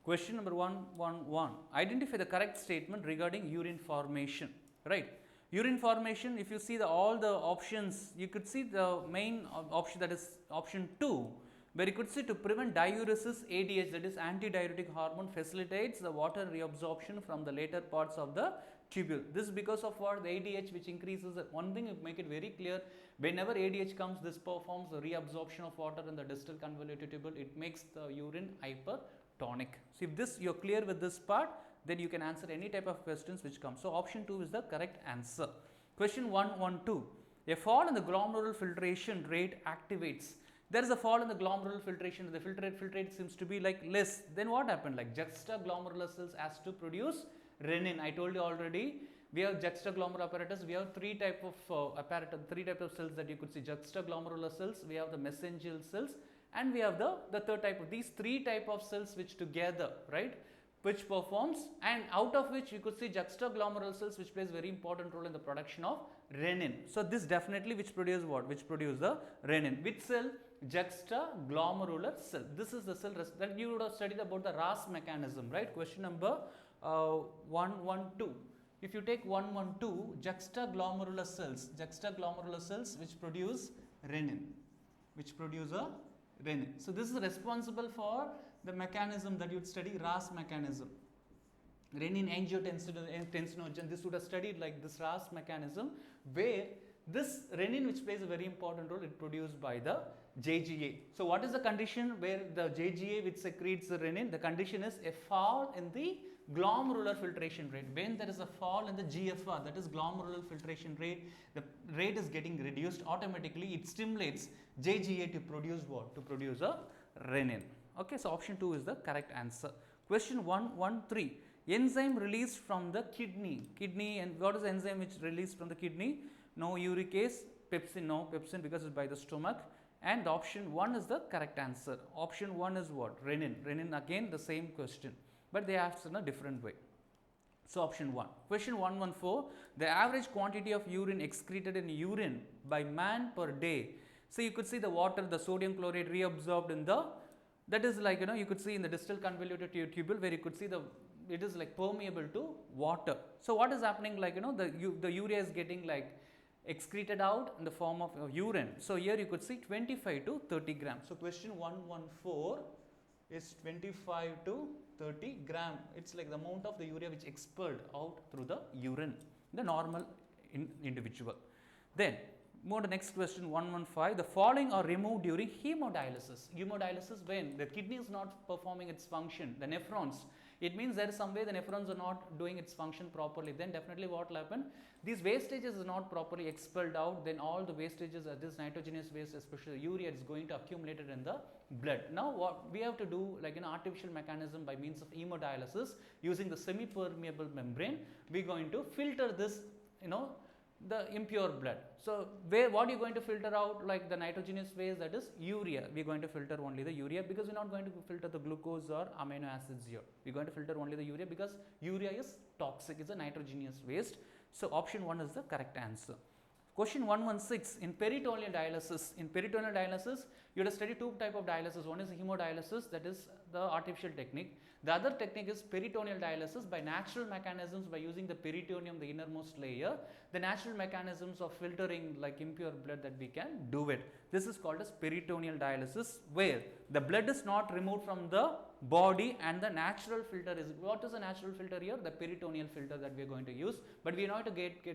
Question number 111. Identify the correct statement regarding urine formation. Right. Urine formation, if you see all the options, you could see the main option, that is option 2, where you could see to prevent diuresis, ADH, that is antidiuretic hormone, facilitates the water reabsorption from the later parts of the tubule. This is because of what? The ADH, which increases. One thing, you make it very clear, whenever ADH comes, this performs the reabsorption of water in the distal convoluted tubule. It makes the urine hypertonic. So, if this you are clear with this part, then you can answer any type of questions which come. So, option 2 is the correct answer. Question 112. A fall in the glomerular filtration rate activates. There is a fall in the glomerular filtration, the filtrate seems to be like less. Then what happened? Like juxtaglomerular cells has to produce renin. I told you already, we have juxtaglomerular apparatus. We have three type of apparatus, three type of cells that you could see: juxtaglomerular cells, we have the mesangial cells, and we have the third type of these three type of cells which together, right, which performs, and out of which you could see juxtaglomerular cells, which plays very important role in the production of renin. So, this definitely which produce what? Which produce the renin. Which cell? Juxtaglomerular cell. This is the cell that you would have studied about the RAS mechanism, right? Question number 112. If you take 112, juxtaglomerular cells which produce renin, renin. So, this is responsible for the mechanism that you would study, RAS mechanism. Renin angiotensinogen, this would have studied like this RAS mechanism, where this renin, which plays a very important role, is produced by the JGA. So, what is the condition where the JGA which secretes the renin? The condition is a fall in the glomerular filtration rate. When there is a fall in the GFR, that is glomerular filtration rate, the rate is getting reduced automatically. It stimulates JGA to produce what? To produce a renin. Okay, so option 2 is the correct answer. Question 113. Enzyme released from the kidney, and what is the enzyme which released from the kidney? No uricase, pepsin, no pepsin because it's by the stomach, and the option 1 is the correct answer. Option 1 is what? Renin, again the same question, but they asked in a different way. So, option 1. Question 114. The average quantity of urine excreted in urine by man per day. So, you could see the water, the sodium chloride reabsorbed in the, that is like, you could see in the distal convoluted tubule, where you could see it is like permeable to water. So, what is happening, like, the urea is getting like excreted out in the form of urine. So, here you could see 25 to 30 grams. So, question 114 is 25 to 30 gram. It is like the amount of the urea which expelled out through the urine, the normal individual. Then, move to next question 115. The following are removed during hemodialysis. Hemodialysis, when the kidney is not performing its function, the nephrons, it means there is some way the nephrons are not doing its function properly. Then definitely what will happen? These wastages is not properly expelled out. Then all the wastages, this nitrogenous waste, especially urea, is going to accumulate in the blood. Now what we have to do, like an artificial mechanism by means of hemodialysis using the semi-permeable membrane, we are going to filter this, the impure blood. So, what are you going to filter out? Like the nitrogenous waste, that is urea. We are going to filter only the urea, because we are not going to filter the glucose or amino acids here. We are going to filter only the urea, because urea is toxic, it's a nitrogenous waste. So, option 1 is the correct answer. Question 116. In peritoneal dialysis, you have to study two type of dialysis. One is hemodialysis, that is the artificial technique. The other technique is peritoneal dialysis by natural mechanisms, by using the peritoneum, the innermost layer, the natural mechanisms of filtering like impure blood, that we can do it. This is called as peritoneal dialysis, where the blood is not removed from the body and the natural filter is, what is the natural filter here? The peritoneal filter that we are going to use, but we are not to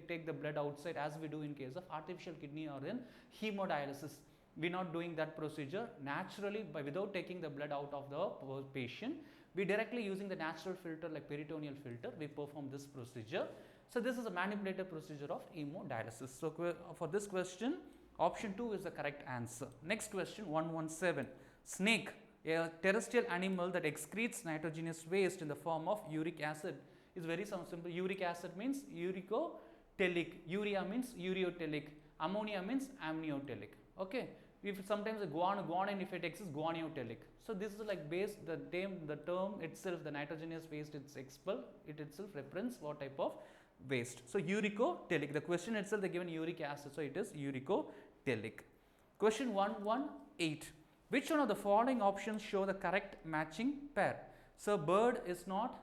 take the blood outside as we do in case of artificial kidney or in hemodialysis. We are not doing that procedure naturally, without taking the blood out of the patient. We directly using the natural filter like peritoneal filter, we perform this procedure. So, this is a manipulated procedure of hemodialysis. So, for this question, option 2 is the correct answer. Next question 117. Snake, a terrestrial animal that excretes nitrogenous waste in the form of uric acid, is very simple. Uric acid means uricotelic, urea means ureotelic, ammonia means amniotic. Okay, if sometimes the guanine if it exists, guaniotelic. So, this is like the term itself, the nitrogenous waste it's expelled, it itself represents what type of waste. So, uricotelic, the question itself they given uric acid, so it is uricotelic. Question 118. Which one of the following options show the correct matching pair? So bird is not,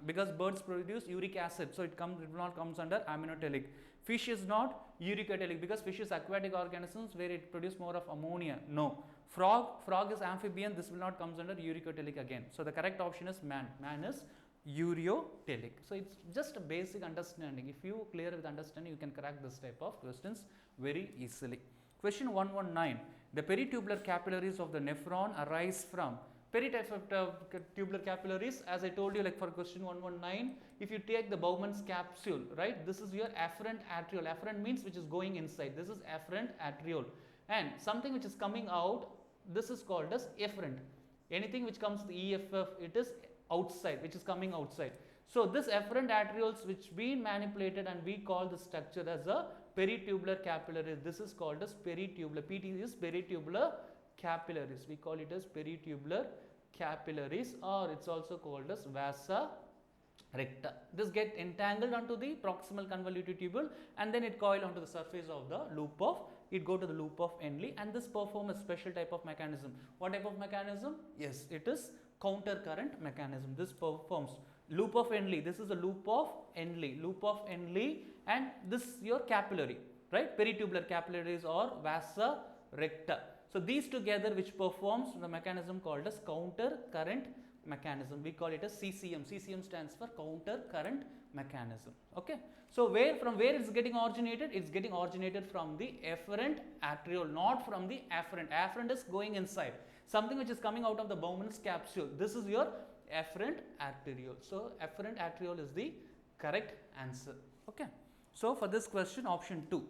because birds produce uric acid, so it will not comes under aminotelic. Fish is not uricotelic, because fish is aquatic organisms where it produce more of ammonia. No. Frog is amphibian, this will not comes under uricotelic again. So the correct option is man. Man is ureotelic. So it's just a basic understanding. If you clear with understanding, you can crack this type of questions very easily. Question 119. The peritubular capillaries of the nephron arise from. Peritubular capillaries, as I told you, like for question 119, if you take the Bowman's capsule, right, this is your afferent arteriole. Afferent means which is going inside. This is afferent arteriole. And something which is coming out, this is called as efferent. Anything which comes to the EFF, it is outside, which is coming outside. So this efferent arterioles which been manipulated, and we call the structure as a peritubular capillary. This is called as peritubular. PT is peritubular capillaries. We call it as peritubular capillaries, or it's also called as vasa recta. This get entangled onto the proximal convoluted tubule, and then it coil onto the surface of the loop of, it go to the loop of Henle, and this perform a special type of mechanism. What type of mechanism? Yes, it is counter current mechanism. This performs loop of Henle. This is a loop of Henle, and this is your capillary, right? Peritubular capillaries or vasa recta. So these together which performs the mechanism called as counter current mechanism. We call it as CCM. CCM stands for counter current mechanism. Okay. So from where it's getting originated? It's getting originated from the efferent arteriole, not from the afferent. Afferent is going inside. Something which is coming out of the Bowman's capsule. This is your efferent arteriole. So efferent arteriole is the correct answer. Okay. So for this question, option 2.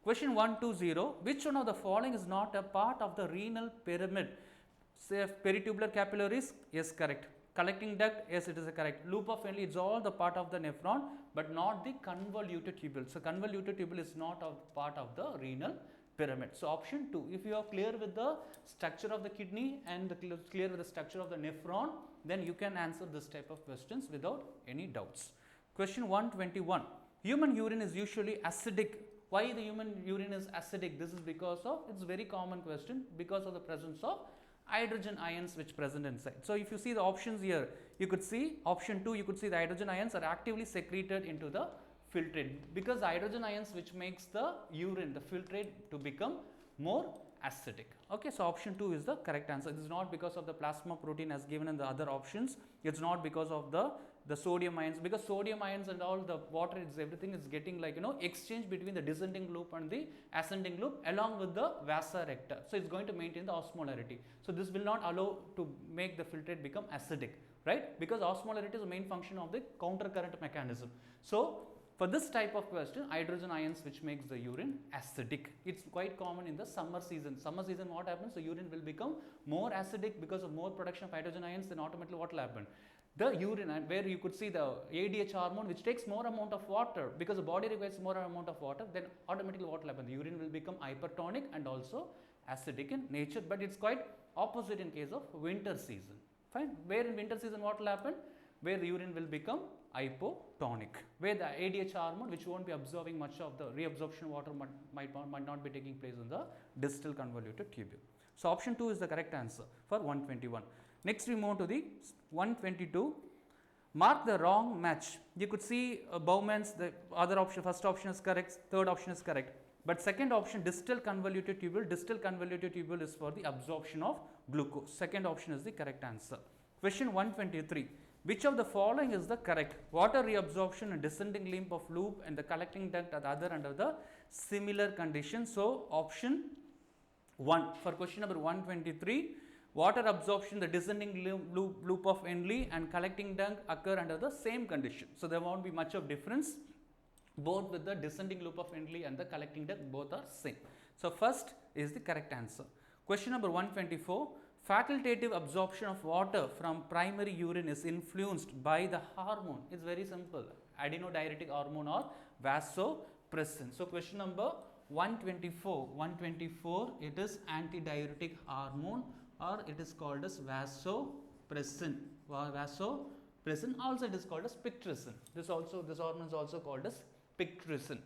Question 120, which one of the following is not a part of the renal pyramid? Say peritubular capillaries, yes, correct. Collecting duct, yes, it is a correct. Loop of Henle, it's all the part of the nephron, but not the convoluted tubule. So convoluted tubule is not a part of the renal pyramid. So option 2, if you are clear with the structure of the kidney and clear with the structure of the nephron, then you can answer this type of questions without any doubts. Question 121, human urine is usually acidic. Why the human urine is acidic? This is because of, it's very common question, because of the presence of hydrogen ions which present inside. So if you see the options here, you could see option 2, you could see the hydrogen ions are actively secreted into the filtrate, because hydrogen ions which makes the urine, the filtrate, to become more acidic. Okay, so option 2 is the correct answer. This is not because of the plasma protein as given in the other options. It's not because of the sodium ions, because sodium ions and all the water, it's everything is getting like, exchange between the descending loop and the ascending loop along with the vasa recta. So it's going to maintain the osmolarity. So this will not allow to make the filtrate become acidic, right? Because osmolarity is the main function of the counter current mechanism. So for this type of question, hydrogen ions which makes the urine acidic. It's quite common in the summer season. Summer season, what happens? The urine will become more acidic because of more production of hydrogen ions. Then automatically what will happen? The urine, and where you could see the ADH hormone which takes more amount of water, because the body requires more amount of water, then automatically what will happen? The urine will become hypertonic and also acidic in nature, but it's quite opposite in case of winter season. Fine. Where in winter season what will happen? Where the urine will become hypotonic, where the ADH hormone which won't be absorbing much of the reabsorption water might not be taking place in the distal convoluted tubule. So option 2 is the correct answer for 121. Next we move to the 122. Mark the wrong match. You could see Bowman's, the other option, first option is correct, third option is correct. But second option, distal convoluted tubule is for the absorption of glucose. Second option is the correct answer. Question 123. Which of the following is the correct? Water reabsorption and descending limb of loop and the collecting duct are the other under the similar condition. So option 1 for question number 123. Water absorption, the descending loop of Henle and collecting duct occur under the same condition. So there won't be much of difference. Both with the descending loop of Henle and the collecting duct, both are same. So first is the correct answer. Question number 124. Facultative absorption of water from primary urine is influenced by the hormone. It's very simple. Adrenodiuretic hormone or vasopressin. So question number 124, it is antidiuretic hormone, or it is called as vasopressin. Vasopressin, also it is called as pictrinsin. This hormone is also called as pictrinsin.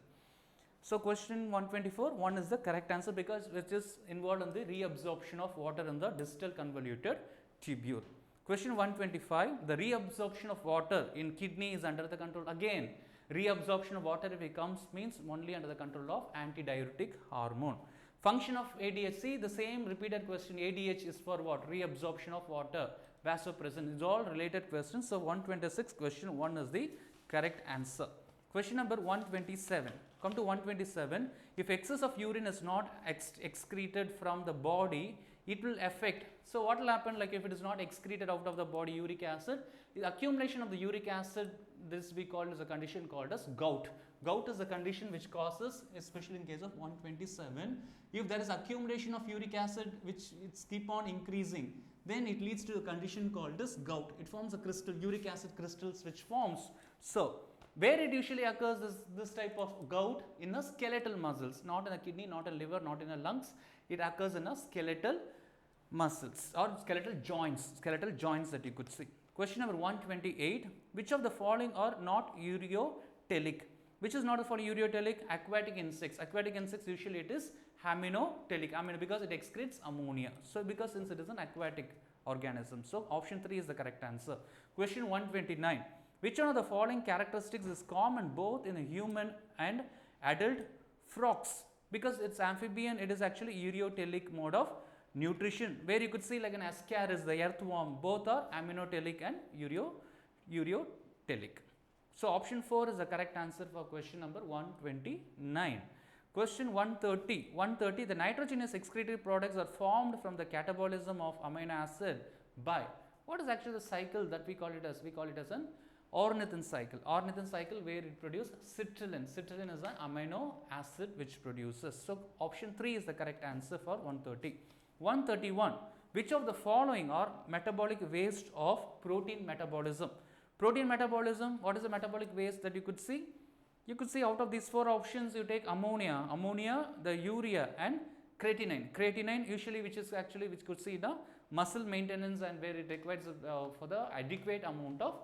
So question 124, 1 is the correct answer, because which is involved in the reabsorption of water in the distal convoluted tubule. Question 125, the reabsorption of water in kidney is under the control. Again, reabsorption of water, if it comes, means only under the control of antidiuretic hormone. Function of ADH, see the same repeated question. ADH is for what? Reabsorption of water, vasopressin. It's all related questions. So 126, question 1 is the correct answer. Question number 127. Come to 127. If excess of urine is not excreted from the body, it will affect. So what will happen, like if it is not excreted out of the body, uric acid, the accumulation of the uric acid, this we call as a condition called as gout. Gout is a condition which causes, especially in case of 127, if there is accumulation of uric acid which it's keep on increasing, then it leads to a condition called as gout. It forms a crystal, uric acid crystals which forms. So where it usually occurs is this type of gout in the skeletal muscles, not in the kidney, not in liver, not in the lungs. It occurs in a skeletal muscles or skeletal joints that you could see. Question number 128. Which of the following are not ureotelic? Which is not the following ureotelic? Aquatic insects. Aquatic insects usually it is aminotelic. Amino because it excretes ammonia. So because since it is an aquatic organism. So option 3 is the correct answer. Question 129. Which one of the following characteristics is common both in a human and adult frogs? Because it's amphibian, it is actually ureotelic mode of nutrition, where you could see like an ascaris, the earthworm, both are aminotelic and ureotelic. So option 4 is the correct answer for question number 129. Question 130. 130, the nitrogenous excretory products are formed from the catabolism of amino acid by, what is actually the cycle that we call it as? We call it as an ornithine cycle. Ornithine cycle where it produces citrulline. Citrulline is an amino acid which produces. So option 3 is the correct answer for 130. 131. Which of the following are metabolic waste of protein metabolism? Protein metabolism, what is the metabolic waste that you could see? You could see out of these 4 options, you take ammonia, the urea and creatinine. Creatinine usually which could see the muscle maintenance and where it requires for the adequate amount of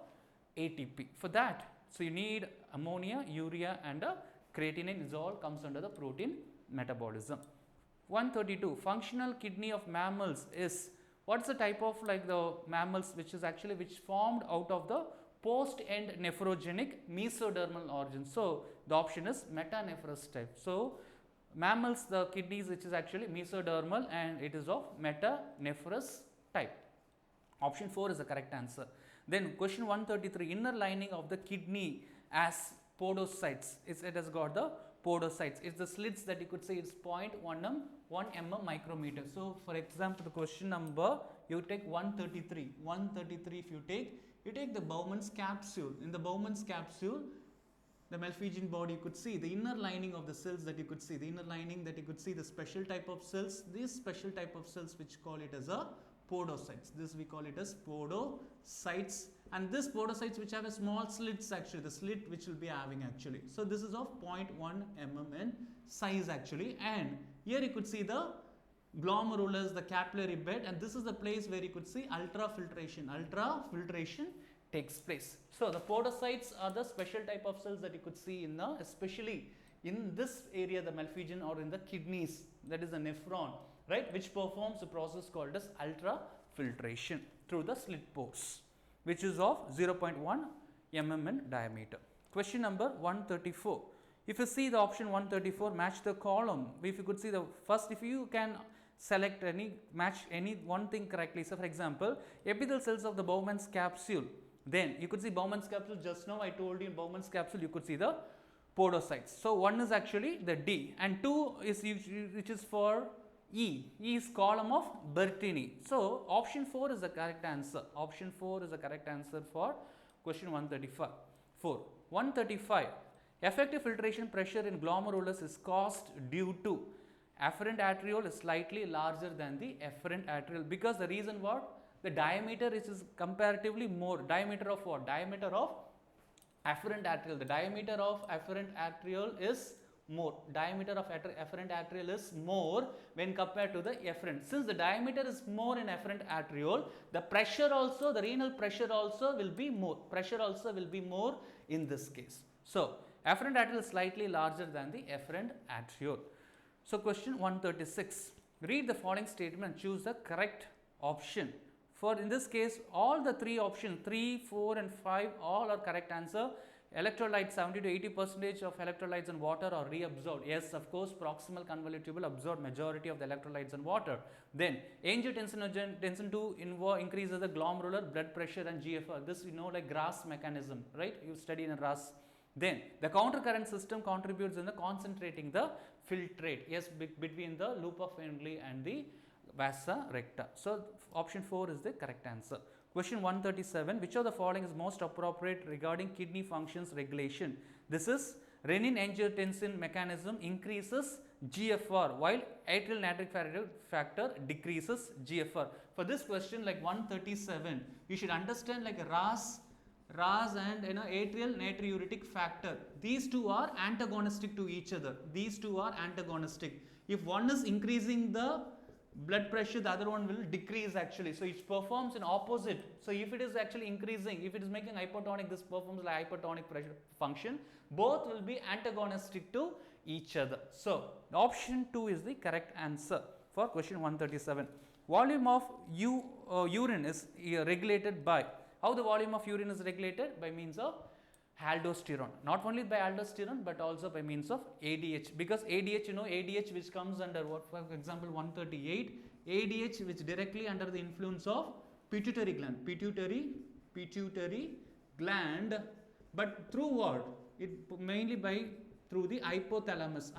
ATP. For that, so you need ammonia, urea and creatinine. Is all comes under the protein metabolism. 132. Functional kidney of mammals is, what's the type of like the mammals which formed out of the post end nephrogenic mesodermal organ. So the option is metanephros type. So mammals, the kidneys which is actually mesodermal and it is of metanephros type. Option 4 is the correct answer. Then question 133, inner lining of the kidney as podocytes. It has got the podocytes. It's the slits that you could say it's 0.1 mm micrometer. So for example, the question number, you take 133. 133 if you take the Bowman's capsule. In the Bowman's capsule, the Malpighian body, you could see the inner lining of the cells that you could see. The inner lining that you could see, the special type of cells. These special type of cells which call it as a podocytes. This we call it as podocytes, and this podocytes which have a small slits actually, the slit which will be having actually. So this is of 0.1 mm in size actually, and here you could see the glomerulus, the capillary bed, and this is the place where you could see ultrafiltration. Ultrafiltration takes place. So the podocytes are the special type of cells that you could see in the, especially in this area, the Malpighian or in the kidneys, that is the nephron, right, which performs a process called as ultrafiltration through the slit pores, which is of 0.1 mm in diameter. Question number 134. If you see the option 134, match the column. If you could see the first, if you can select match any one thing correctly. So for example, epithelial cells of the Bowman's capsule. Then you could see Bowman's capsule. Just now I told you in Bowman's capsule you could see the podocytes. So one is actually the D, and 2 is which is for E. E is column of Bertini. So option 4 is the correct answer. Option 4 is the correct answer for question 135. 135. Effective filtration pressure in glomerulus is caused due to afferent arteriole is slightly larger than the efferent arteriole, because the reason what? The diameter is comparatively more. Diameter of what? Diameter of afferent arteriole. The diameter of afferent arteriole is more. Diameter of afferent arteriole is more when compared to the efferent. Since the diameter is more in afferent arteriole, the pressure also, the renal pressure also will be more. Pressure also will be more in this case. So afferent arteriole is slightly larger than the efferent arteriole. So question 136. Read the following statement and choose the correct option For in this case, all the three options 3, 4 and 5 all are correct answer. Electrolytes, 70 to 80% of electrolytes in water are reabsorbed. Yes, of course, proximal convoluted tubule absorb majority of the electrolytes in water. Then angiotensin 2 increases the glomerular blood pressure and GFR. This you know like RAS mechanism, right? You study in RAS. Then the counter current system contributes in the concentrating the filtrate. Yes, between the loop of Henle and the vasa recta. So option 4 is the correct answer. Question 137, which of the following is most appropriate regarding kidney functions regulation? This is renin-angiotensin mechanism increases GFR while atrial natriuretic factor decreases GFR. For this question like 137, you should understand like RAS and atrial natriuretic factor. These two are antagonistic to each other. These two are antagonistic. If one is increasing the blood pressure, the other one will decrease actually. So it performs in opposite. So if it is actually increasing, if it is making hypertonic, this performs like hypertonic pressure function. Both will be antagonistic to each other. So option 2 is the correct answer for question 137. Volume of urine is regulated by, how the volume of urine is regulated? By means of aldosterone. Not only by aldosterone but also by means of ADH, because ADH, you know, ADH which comes under what, for example 138, ADH which directly under the influence of pituitary gland, pituitary gland, but through what? It mainly by through the hypothalamus.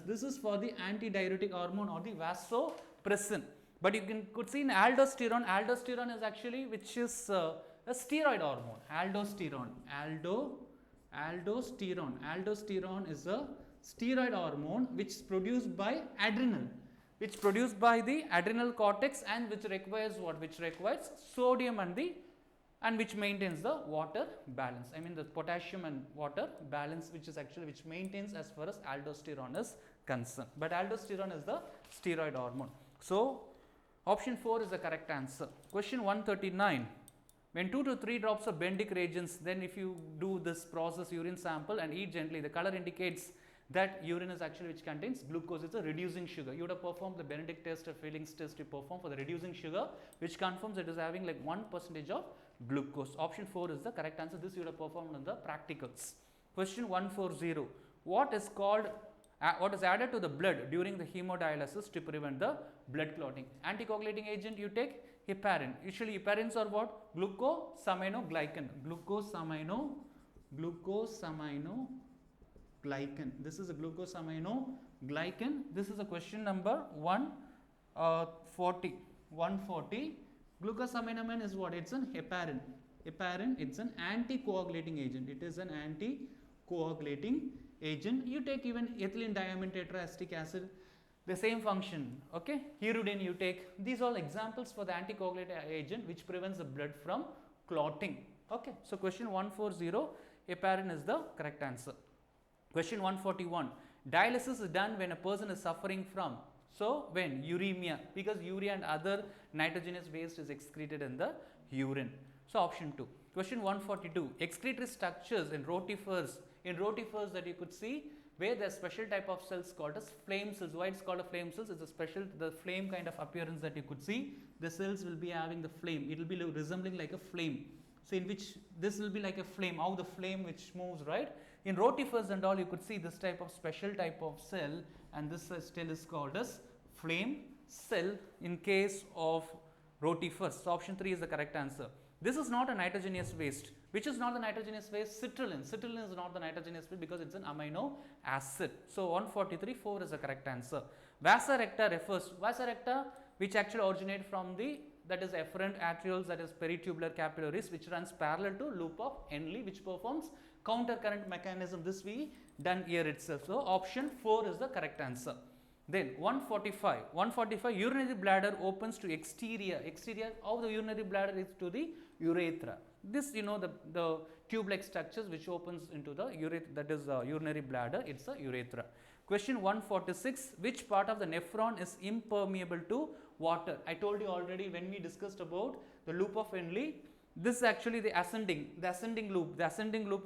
This is for the antidiuretic hormone or the vasopressin. But you could see in aldosterone is actually which is a steroid hormone. Aldosterone is a steroid hormone which is produced by adrenal, which produced by the adrenal cortex and which requires what? Which requires sodium and which maintains the water balance. I mean the potassium and water balance, which is actually which maintains as far as aldosterone is concerned. But aldosterone is the steroid hormone. So option 4 is the correct answer. Question 139. When 2 to 3 drops of bendic reagents, then if you do this process urine sample and eat gently, the color indicates that urine is actually which contains glucose. It's a reducing sugar. You would have performed the Benedict test or Fehling's test you perform for the reducing sugar, which confirms it is having like 1% of glucose. Option 4 is the correct answer. This you would have performed in the practicals. Question 140. What is added to the blood during the hemodialysis to prevent the blood clotting? Anticoagulating agent you take heparin. Usually heparins are what? Glucosaminoglycan. This is a glucosaminoglycan. This is a question number 140. Glucosaminomen is what? It's an heparin. It's an anticoagulating agent. It is an anticoagulating agent. You take even ethylene diamine tetraestic acid, the same function. Okay, hirudin you take. These are all examples for the anticoagulating agent which prevents the blood from clotting. Okay, so question 140, heparin is the correct answer. Question 141. Dialysis is done when a person is suffering from, so when? Uremia, because urea and other nitrogenous waste is excreted in the urine. So option 2. Question 142. Excretory structures in rotifers that you could see, where there are special type of cells called as flame cells. Why it's called a flame cells? It's a special, the flame kind of appearance that you could see. The cells will be having the flame. It will be resembling like a flame. So in which this will be like a flame, how the flame which moves, right? In rotifers and all, you could see this type of special type of cell, and this cell is called as flame cell in case of rotifers. So option 3 is the correct answer. This is not a nitrogenous waste. Which is not the nitrogenous waste? Citrulline. Citrulline is not the nitrogenous waste because it's an amino acid. So 143, 4 is the correct answer. Vasa recta refers to vasa recta, which actually originate from the, that is efferent arterioles, that is peritubular capillaries, which runs parallel to loop of Henle, which performs counter current mechanism. This we done here itself. So option 4 is the correct answer. Then 145, urinary bladder opens to exterior. How the urinary bladder is to the urethra. This, you know, the tube-like structures which opens into the urethra, that is urinary bladder, it's a urethra. Question 146, which part of the nephron is impermeable to water? I told you already when we discussed about the loop of Henle, this is actually the ascending loop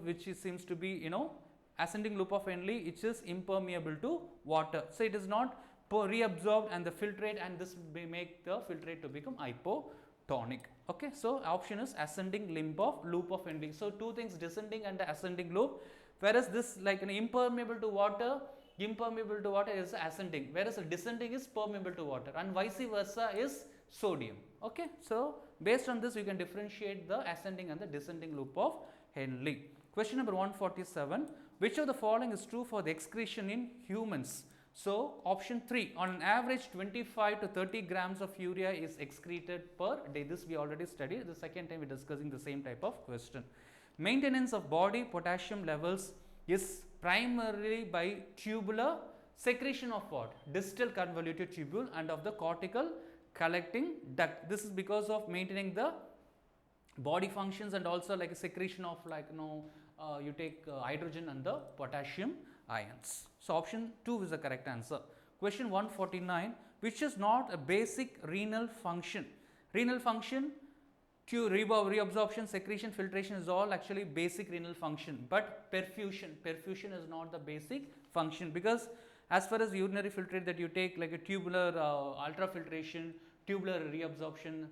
which seems to be, you know, ascending loop of Henle, which is impermeable to water. So it is not reabsorbed and the filtrate, and this may make the filtrate to become hypotonic. Okay, so option is ascending loop of ending. So two things, descending and the ascending loop, whereas this like an impermeable to water is ascending, whereas a descending is permeable to water, and vice versa is sodium. Okay, so based on this you can differentiate the ascending and the descending loop of Henle. Question number 147, which of the following is true for the excretion in humans? So option 3, on an average 25 to 30 grams of urea is excreted per day. This we already studied. The second time we are discussing the same type of question. Maintenance of body potassium levels is primarily by tubular secretion of what? Distal convoluted tubule and of the cortical collecting duct. This is because of maintaining the body functions and also like a secretion of like you take hydrogen and the potassium ions. So option 2 is the correct answer. Question 149, which is not a basic renal function? Renal function, reabsorption, secretion, filtration is all actually basic renal function, but perfusion is not the basic function, because as far as urinary filtrate that you take like a tubular ultrafiltration, tubular reabsorption,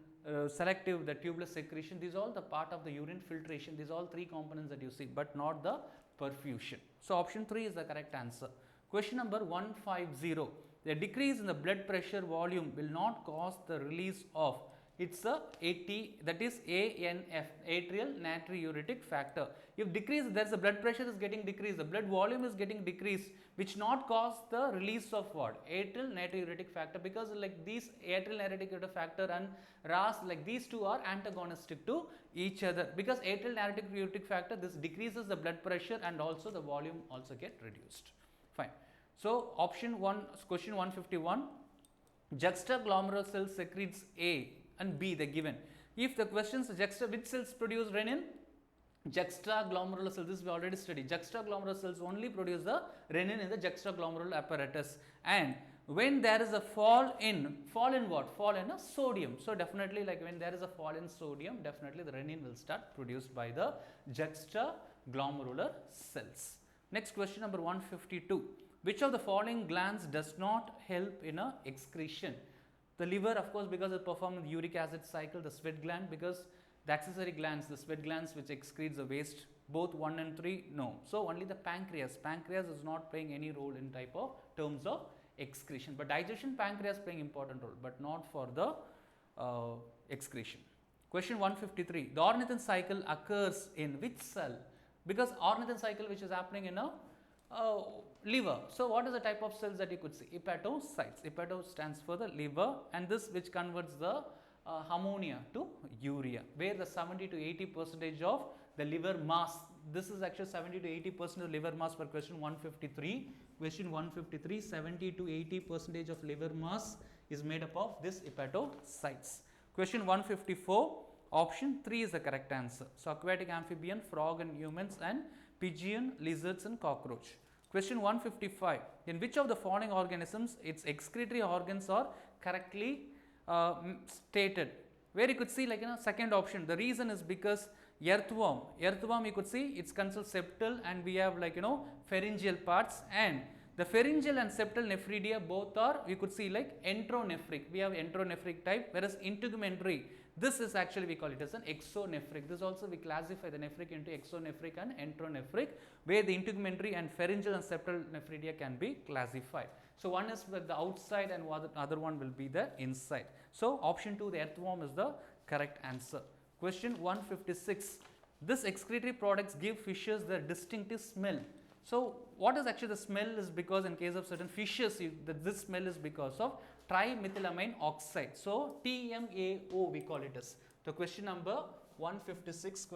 selective, the tubular secretion, these are all the part of the urine filtration. These are all three components that you see, but not the perfusion. So option 3 is the correct answer. Question number 150, the decrease in the blood pressure volume will not cause the release of, it's a AT, that is ANF, atrial natriuretic factor. If decrease, there's a blood pressure is getting decreased, the blood volume is getting decreased, which not cause the release of what? Atrial natriuretic factor, because like these atrial natriuretic factor and RAS, like these two are antagonistic to each other, because atrial natriuretic factor, this decreases the blood pressure and also the volume also get reduced. Fine. So option 1, question 151, juxtaglomerular cells secretes A and B, the given. If the questions which cells produce renin? Juxtaglomerular cells, this we already studied. Juxtaglomerular cells only produce the renin in the juxtaglomerular apparatus, and when there is a fall in what? Fall in a sodium. So definitely like when there is a fall in sodium, definitely the renin will start produced by the juxtaglomerular cells. Next question number 152, which of the following glands does not help in a excretion? The liver, of course, because it performs the uric acid cycle. The sweat gland, because the accessory glands, the sweat glands which excretes the waste, both 1 and 3, no. So only the pancreas. Pancreas is not playing any role in type of terms of excretion, but digestion, pancreas playing important role, but not for the excretion. Question 153, the ornithine cycle occurs in which cell? Because ornithine cycle which is happening in a liver. So what is the type of cells that you could see? Hepatocytes. Hepato stands for the liver, and this which converts the ammonia to urea, where the 70 to 80% of the liver mass, this is actually 70 to 80% of liver mass for question 153. Question 153, 70 to 80% of liver mass is made up of this hepatocytes. Question 154, option 3 is the correct answer. So aquatic amphibian, frog and humans, and pigeon, lizards and cockroach. Question 155, in which of the following organisms its excretory organs are correctly stated? Where you could see like second option, the reason is because earthworm you could see it's consists septal, and we have like pharyngeal parts, and the pharyngeal and septal nephridia both are, you could see like enteronephric. We have enteronephric type, whereas integumentary, this is actually we call it as an exonephric. This also we classify the nephric into exonephric and enteronephric, where the integumentary and pharyngeal and septal nephridia can be classified. So one is with the outside and other one will be the inside. So option 2, the earthworm, is the correct answer. Question 156, this excretory products give fishes their distinctive smell. So what is actually the smell is because in case of certain fishes, this smell is because of trimethylamine oxide. So TMAO we call it as. So question number 156,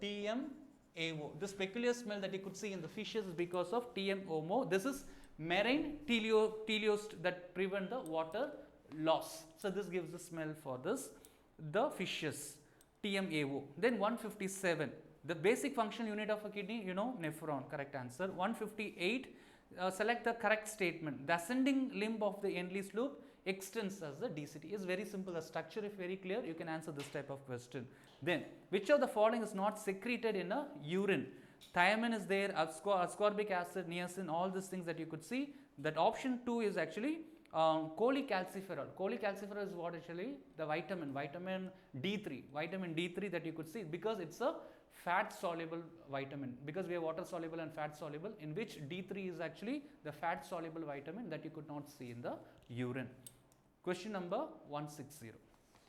TMAO. This peculiar smell that you could see in the fishes is because of TMAO. This is marine teleost that prevent the water loss. So this gives the smell for the fishes, TMAO. Then 157, the basic functional unit of a kidney, nephron, correct answer. 158, select the correct statement. The ascending limb of the Henle's loop extends as the DCT. Is very simple. The structure is very clear. You can answer this type of question. Then, which of the following is not secreted in a urine? Thiamine is there, ascorbic acid, niacin, all these things that you could see. that option 2 is actually cholecalciferol. Cholecalciferol is what actually the vitamin D3 that you could see, because it's a fat soluble vitamin, because we have water soluble and fat soluble, in which D3 is actually the fat soluble vitamin that you could not see in the urine. Question number 160.